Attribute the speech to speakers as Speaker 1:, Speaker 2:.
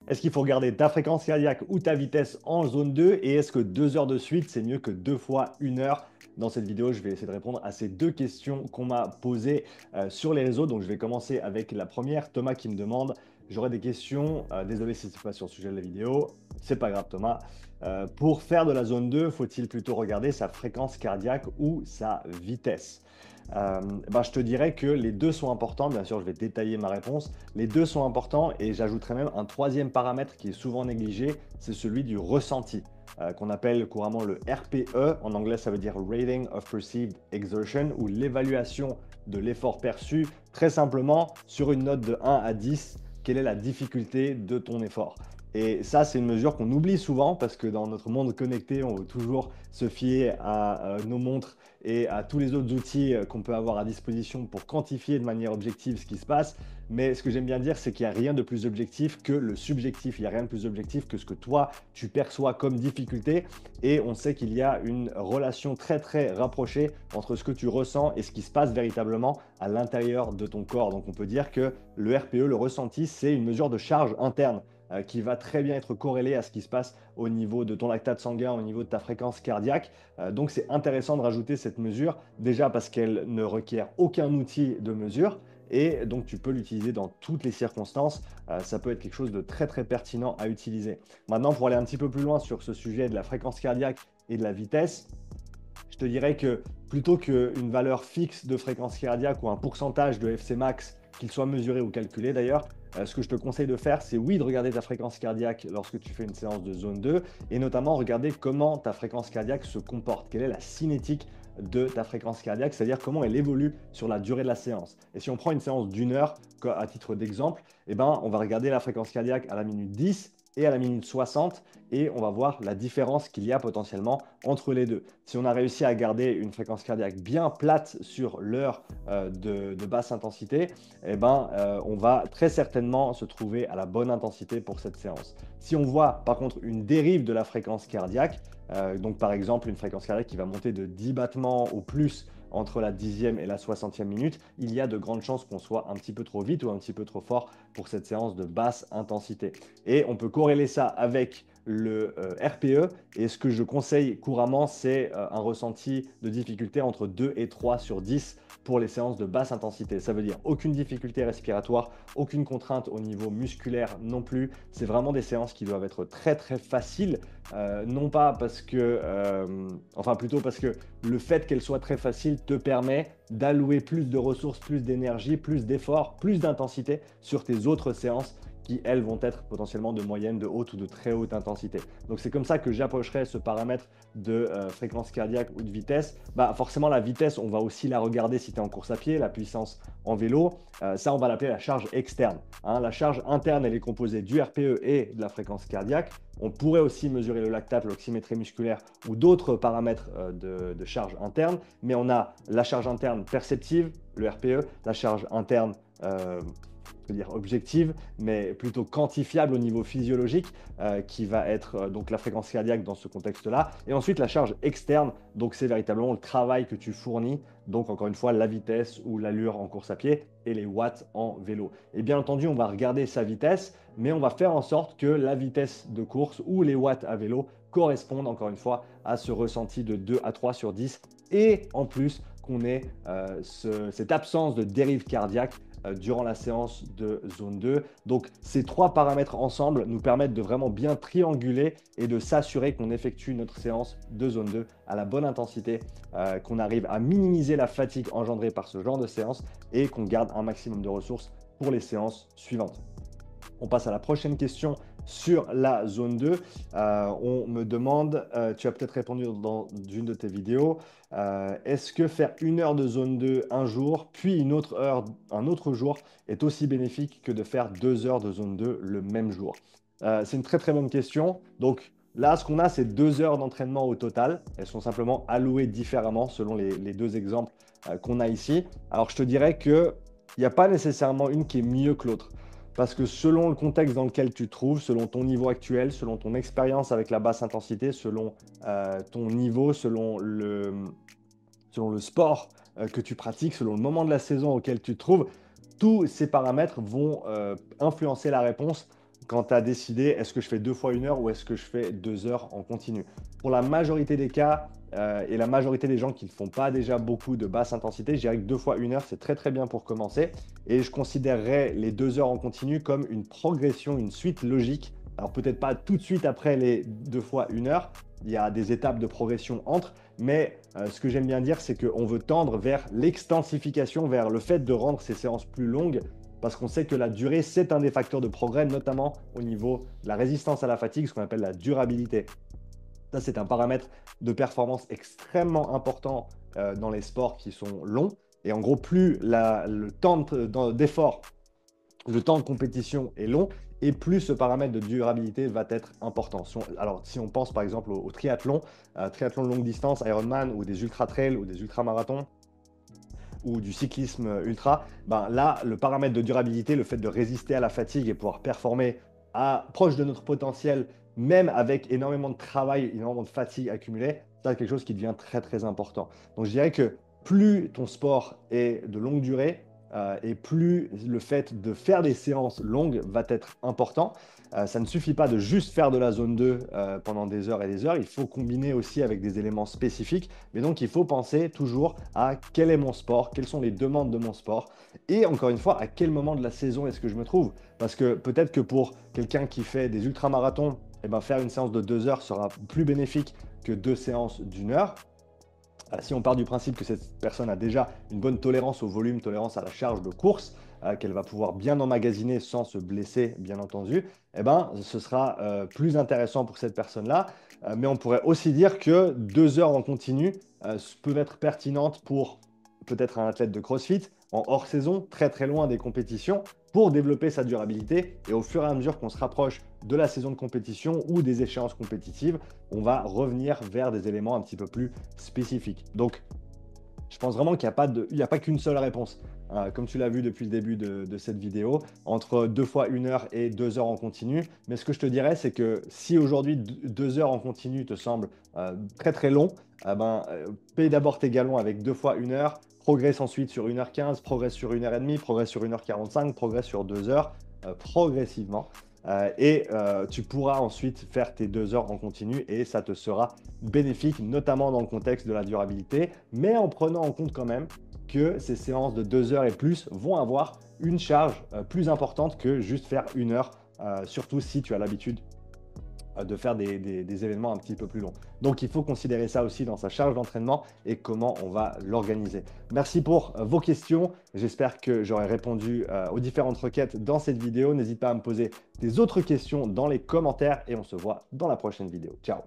Speaker 1: Est-ce qu'il faut regarder ta fréquence cardiaque ou ta vitesse en zone 2 et est-ce que 2 heures de suite, c'est mieux que 2 fois 1 heure? Dans cette vidéo, je vais essayer de répondre à ces 2 questions qu'on m'a posées, sur les réseaux. Donc je vais commencer avec la première. Thomas qui me demande: «J'aurais des questions, désolé si c'est pas sur le sujet de la vidéo». C'est pas grave Thomas. Pour faire de la zone 2, faut-il plutôt regarder sa fréquence cardiaque ou sa vitesse? Je te dirais que les 2 sont importants. Bien sûr, je vais détailler ma réponse. Les 2 sont importants et j'ajouterai même un troisième paramètre qui est souvent négligé, c'est celui du ressenti, qu'on appelle couramment le RPE. En anglais, ça veut dire Rating of Perceived Exertion ou l'évaluation de l'effort perçu. Très simplement, sur une note de 1 à 10, quelle est la difficulté de ton effort? Et ça, c'est une mesure qu'on oublie souvent parce que dans notre monde connecté, on veut toujours se fier à nos montres et à tous les autres outils qu'on peut avoir à disposition pour quantifier de manière objective ce qui se passe. Mais ce que j'aime bien dire, c'est qu'il n'y a rien de plus objectif que le subjectif. Il n'y a rien de plus objectif que ce que toi, tu perçois comme difficulté. Et on sait qu'il y a une relation très, très rapprochée entre ce que tu ressens et ce qui se passe véritablement à l'intérieur de ton corps. Donc on peut dire que le RPE, le ressenti, c'est une mesure de charge interne qui va très bien être corrélée à ce qui se passe au niveau de ton lactate sanguin, au niveau de ta fréquence cardiaque. Donc c'est intéressant de rajouter cette mesure, déjà parce qu'elle ne requiert aucun outil de mesure, et donc tu peux l'utiliser dans toutes les circonstances. Ça peut être quelque chose de très très pertinent à utiliser. Maintenant, pour aller un petit peu plus loin sur ce sujet de la fréquence cardiaque et de la vitesse, je te dirais que plutôt qu'une valeur fixe de fréquence cardiaque ou un pourcentage de FC max, qu'il soit mesuré ou calculé d'ailleurs, ce que je te conseille de faire, c'est oui de regarder ta fréquence cardiaque lorsque tu fais une séance de zone 2 et notamment regarder comment ta fréquence cardiaque se comporte, quelle est la cinétique de ta fréquence cardiaque, c'est-à-dire comment elle évolue sur la durée de la séance. Et si on prend une séance d'une heure, à titre d'exemple, eh ben, on va regarder la fréquence cardiaque à la minute 10 et à la minute 60 et on va voir la différence qu'il y a potentiellement entre les deux. Si on a réussi à garder une fréquence cardiaque bien plate sur l'heure de basse intensité, eh ben, on va très certainement se trouver à la bonne intensité pour cette séance. Si on voit par contre une dérive de la fréquence cardiaque, donc par exemple une fréquence cardiaque qui va monter de 10 battements au plus entre la 10e et la 60e minute, il y a de grandes chances qu'on soit un petit peu trop vite ou un petit peu trop fort pour cette séance de basse intensité. Et on peut corréler ça avec le RPE. Et ce que je conseille couramment, c'est un ressenti de difficulté entre 2 et 3 sur 10 pour les séances de basse intensité. Ça veut dire aucune difficulté respiratoire, aucune contrainte au niveau musculaire non plus. C'est vraiment des séances qui doivent être très très faciles. Non pas parce que, enfin plutôt parce que le fait qu'elles soient très faciles te permet d'allouer plus de ressources, plus d'énergie, plus d'efforts, plus d'intensité sur tes autres séances qui, elles, vont être potentiellement de moyenne, de haute ou de très haute intensité. Donc c'est comme ça que j'approcherai ce paramètre de fréquence cardiaque ou de vitesse. Forcément, la vitesse, on va aussi la regarder si tu es en course à pied, la puissance en vélo. Ça, on va l'appeler la charge externe, hein. La charge interne, elle est composée du RPE et de la fréquence cardiaque. On pourrait aussi mesurer le lactate, l'oxymétrie musculaire ou d'autres paramètres de charge interne, mais on a la charge interne perceptive, le RPE, la charge interne je veux dire objective, mais plutôt quantifiable au niveau physiologique, qui va être donc la fréquence cardiaque dans ce contexte-là. Et ensuite la charge externe, donc c'est véritablement le travail que tu fournis, donc encore une fois la vitesse ou l'allure en course à pied et les watts en vélo. Et bien entendu, on va regarder sa vitesse, mais on va faire en sorte que la vitesse de course ou les watts à vélo correspondent encore une fois à ce ressenti de 2 à 3 sur 10 et en plus qu'on ait cette absence de dérive cardiaque durant la séance de zone 2. Donc ces trois paramètres ensemble nous permettent de vraiment bien trianguler et de s'assurer qu'on effectue notre séance de zone 2 à la bonne intensité, qu'on arrive à minimiser la fatigue engendrée par ce genre de séance et qu'on garde un maximum de ressources pour les séances suivantes. On passe à la prochaine question sur la zone 2. On me demande, tu as peut-être répondu dans une de tes vidéos, est-ce que faire 1 heure de zone 2 un jour, puis une autre heure un autre jour, est aussi bénéfique que de faire 2 heures de zone 2 le même jour? C'est une très très bonne question. Donc là, ce qu'on a, c'est 2 heures d'entraînement au total. Elles sont simplement allouées différemment selon les deux exemples qu'on a ici. Alors je te dirais qu'il n'y a pas nécessairement une qui est mieux que l'autre. Parce que selon le contexte dans lequel tu te trouves, selon ton niveau actuel, selon ton expérience avec la basse intensité, selon ton niveau, selon le sport que tu pratiques, selon le moment de la saison auquel tu te trouves, tous ces paramètres vont influencer la réponse quand tu as décidé, est-ce que je fais 2 fois 1 heure ou est-ce que je fais 2 heures en continu? Pour la majorité des cas et la majorité des gens qui ne font pas déjà beaucoup de basse intensité, je dirais que 2 fois 1 heure, c'est très très bien pour commencer. Et je considérerais les 2 heures en continu comme une progression, une suite logique. Alors peut-être pas tout de suite après les 2 fois 1 heure, il y a des étapes de progression entre, mais ce que j'aime bien dire, c'est qu'on veut tendre vers l'extensification, vers le fait de rendre ces séances plus longues, parce qu'on sait que la durée, c'est un des facteurs de progrès, notamment au niveau de la résistance à la fatigue, ce qu'on appelle la durabilité. Ça, c'est un paramètre de performance extrêmement important dans les sports qui sont longs. Et en gros, plus le temps d'effort, le temps de compétition est long, et plus ce paramètre de durabilité va être important. Alors, si on pense par exemple au triathlon, triathlon de longue distance, Ironman, ou des ultra-trails, ou des ultramarathons, ou du cyclisme ultra, ben là, le paramètre de durabilité, le fait de résister à la fatigue et pouvoir performer proche de notre potentiel, même avec énormément de travail, énormément de fatigue accumulée, c'est quelque chose qui devient très très important. Donc je dirais que plus ton sport est de longue durée, et plus le fait de faire des séances longues va être important. Ça ne suffit pas de juste faire de la zone 2 pendant des heures et des heures, il faut combiner aussi avec des éléments spécifiques. Mais donc il faut penser toujours à quel est mon sport, quelles sont les demandes de mon sport, et encore une fois, à quel moment de la saison est-ce que je me trouve. Parce que peut-être que pour quelqu'un qui fait des ultramarathons, eh ben, faire une séance de 2 heures sera plus bénéfique que 2 séances d'1 heure. Si on part du principe que cette personne a déjà une bonne tolérance au volume, tolérance à la charge de course, qu'elle va pouvoir bien emmagasiner sans se blesser, bien entendu, eh ben, ce sera plus intéressant pour cette personne-là. Mais on pourrait aussi dire que 2 heures en continu peuvent être pertinentes pour peut-être un athlète de CrossFit en hors saison, très très loin des compétitions, pour développer sa durabilité. Et au fur et à mesure qu'on se rapproche de la saison de compétition ou des échéances compétitives, on va revenir vers des éléments un petit peu plus spécifiques. Donc, je pense vraiment qu'il n'y a pas qu'une seule réponse. Comme tu l'as vu depuis le début de cette vidéo, entre 2 fois 1 heure et 2 heures en continu. Mais ce que je te dirais, c'est que si aujourd'hui 2 heures en continu te semble très très long, paye d'abord tes galons avec 2 fois 1 heure, progresse ensuite sur 1h15, progresse sur 1h30, progresse sur 1h45, progresse sur 2 heures progressivement. Tu pourras ensuite faire tes 2 heures en continu et ça te sera bénéfique, notamment dans le contexte de la durabilité, mais en prenant en compte quand même que ces séances de 2 heures et plus vont avoir une charge plus importante que juste faire 1 heure, surtout si tu as l'habitude de faire des événements un petit peu plus longs. Donc, il faut considérer ça aussi dans sa charge d'entraînement et comment on va l'organiser. Merci pour vos questions. J'espère que j'aurai répondu aux différentes requêtes dans cette vidéo. N'hésite pas à me poser des autres questions dans les commentaires et on se voit dans la prochaine vidéo. Ciao!